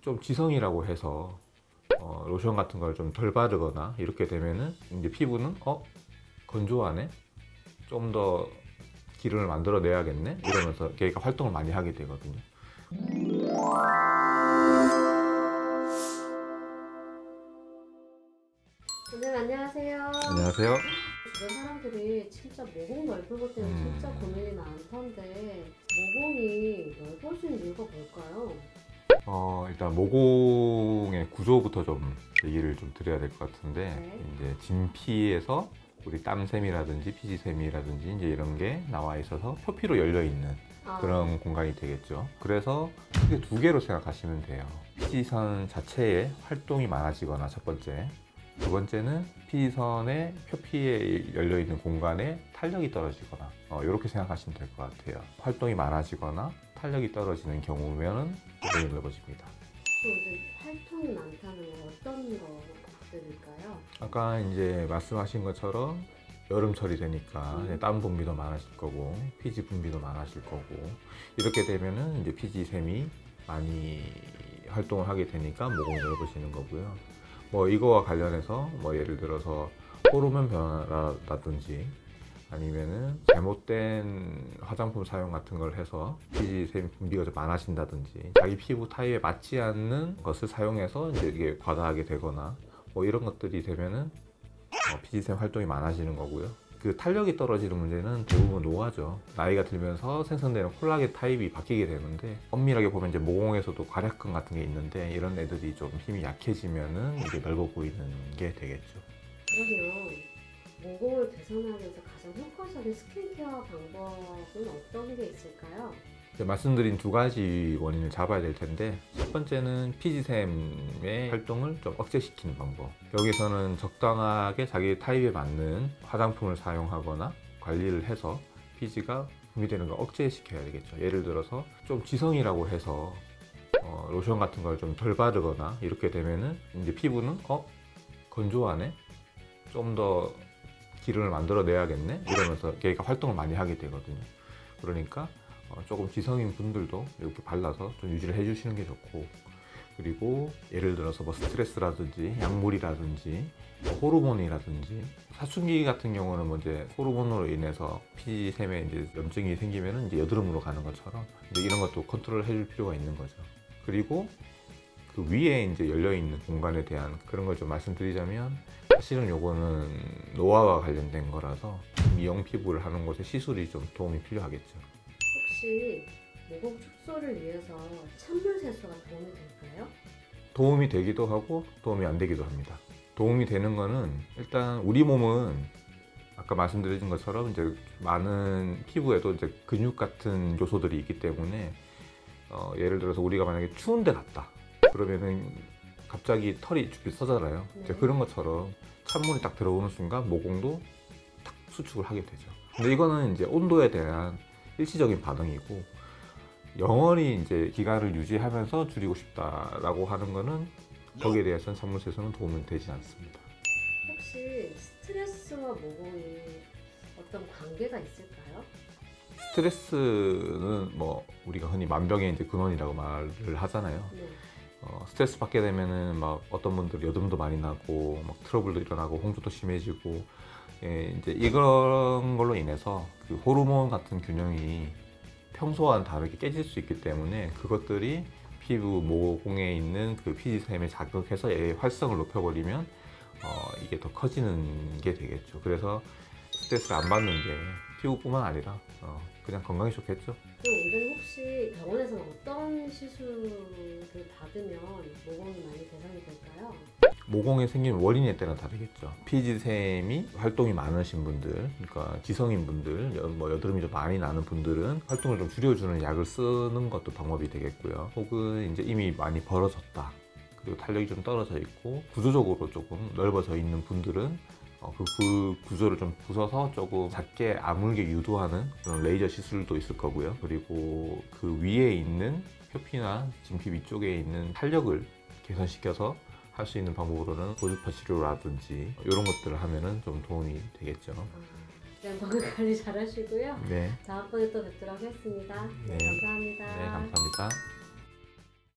좀 지성이라고 해서 로션 같은 걸 좀 덜 바르거나 이렇게 되면은 이제 피부는 건조하네, 좀 더 기름을 만들어내야겠네 이러면서 걔가 활동을 많이 하게 되거든요. 선생님 안녕하세요. 안녕하세요. 주변 사람들이 진짜 모공 넓은 것 때문에 진짜 고민이 많던데 모공이 넓어진 이유가 뭘까요? 일단 모공의 구조부터 좀 얘기를 좀 드려야 될 것 같은데, 네. 이제 진피에서 우리 땀샘이라든지 피지샘이라든지 이제 이런 게 나와 있어서 표피로 열려 있는 그런 공간이 되겠죠. 그래서 크게 두 개로 생각하시면 돼요. 피지선 자체의 활동이 많아지거나 첫 번째, 두 번째는 피지선의 표피에 열려 있는 공간에 탄력이 떨어지거나 이렇게 생각하시면 될 것 같아요. 활동이 많아지거나 탄력이 떨어지는 경우면 모공이 넓어집니다. 그럼 이제 활동이 많다는 건 어떤 것들일까요? 아까 이제 말씀하신 것처럼 여름철이 되니까 땀 분비도 많아질 거고 피지 분비도 많아질 거고, 이렇게 되면은 이제 피지샘이 많이 활동을 하게 되니까 모공이 넓어지는 거고요. 뭐 이거와 관련해서 뭐 예를 들어서 호르몬 변화라든지 아니면은 잘못된 화장품 사용 같은 걸 해서 피지샘 분비가 좀 많아진다든지, 자기 피부 타입에 맞지 않는 것을 사용해서 이제 이게 과다하게 되거나 뭐 이런 것들이 되면은 피지샘 활동이 많아지는 거고요. 그 탄력이 떨어지는 문제는 대부분 노화죠. 나이가 들면서 생성되는 콜라겐 타입이 바뀌게 되는데, 엄밀하게 보면 이제 모공에서도 괄약근 같은 게 있는데 이런 애들이 좀 힘이 약해지면은 이게 넓어 보이는 게 되겠죠. 그러면 모공을 개선하기 위해서 가장 효과적인 스킨케어 방법은 어떤 게 있을까요? 말씀드린 두 가지 원인을 잡아야 될 텐데, 첫 번째는 피지샘의 활동을 좀 억제시키는 방법. 여기서는 적당하게 자기 타입에 맞는 화장품을 사용하거나 관리를 해서 피지가 분비되는 걸 억제시켜야 되겠죠. 예를 들어서 좀 지성이라고 해서 로션 같은 걸 좀 덜 바르거나 이렇게 되면은 이제 피부는 건조하네, 좀 더 기름을 만들어내야겠네 이러면서 걔가 활동을 많이 하게 되거든요. 그러니까 조금 지성인 분들도 이렇게 발라서 좀 유지를 해주시는 게 좋고, 그리고 예를 들어서 뭐 스트레스라든지 약물이라든지 호르몬이라든지, 사춘기 같은 경우는 뭐 이제 호르몬으로 인해서 피지샘에 이제 염증이 생기면은 이제 여드름으로 가는 것처럼 이제 이런 것도 컨트롤 해줄 필요가 있는 거죠. 그리고 그 위에 이제 열려 있는 공간에 대한 그런 걸 좀 말씀드리자면, 사실은 요거는 노화와 관련된 거라서 미용 피부를 하는 곳에 시술이 좀 도움이 필요하겠죠. 혹시 모공 축소를 위해서 찬물 세수가 도움이 될까요? 도움이 되기도 하고 도움이 안 되기도 합니다. 도움이 되는 거는, 일단 우리 몸은 아까 말씀드린 것처럼 이제 많은 피부에도 이제 근육 같은 요소들이 있기 때문에 예를 들어서 우리가 만약에 추운 데 갔다 그러면은 갑자기 털이 쭉 서잖아요. 이제 그런 것처럼 찬물이 딱 들어오는 순간 모공도 탁 수축을 하게 되죠. 근데 이거는 이제 온도에 대한 일시적인 반응이고, 영원히 이제 기간을 유지하면서 줄이고 싶다라고 하는 거는 거기에 대해서는 찬물 세수는 도움이 되지 않습니다. 혹시 스트레스와 모공이 어떤 관계가 있을까요? 스트레스는 뭐 우리가 흔히 만병의 이제 근원이라고 말을 하잖아요. 네. 스트레스 받게 되면은 막 어떤 분들 여드름도 많이 나고 막 트러블도 일어나고 홍조도 심해지고, 이제 이런 걸로 인해서 그 호르몬 같은 균형이 평소와는 다르게 깨질 수 있기 때문에, 그것들이 피부 모공에 있는 그 피지샘에 자극해서 얘의 활성을 높여버리면 이게 더 커지는 게 되겠죠. 그래서 스트레스를 안 받는 게 피부뿐만 아니라 그냥 건강에 좋겠죠. 그럼 원장님 혹시 병원에서는 어떤 시술을 받으면 모공이 많이 개선이 될까요? 모공에 생긴 원인에 따라 다르겠죠. 피지샘이 활동이 많으신 분들, 그러니까 지성인 분들, 여드름이 좀 많이 나는 분들은 활동을 좀 줄여주는 약을 쓰는 것도 방법이 되겠고요. 혹은 이제 이미 많이 벌어졌다, 그리고 탄력이 좀 떨어져 있고 구조적으로 조금 넓어져 있는 분들은 그 구조를 좀 부숴서 조금 작게 아물게 유도하는 그런 레이저 시술도 있을 거고요. 그리고 그 위에 있는 표피나 진피 위쪽에 있는 탄력을 개선시켜서 할 수 있는 방법으로는 고주파 치료라든지 이런 것들을 하면은 좀 도움이 되겠죠. 그냥 건강 관리 잘 하시고요. 네. 다음번에 또 뵙도록 하겠습니다. 네, 네. 감사합니다. 네, 감사합니다.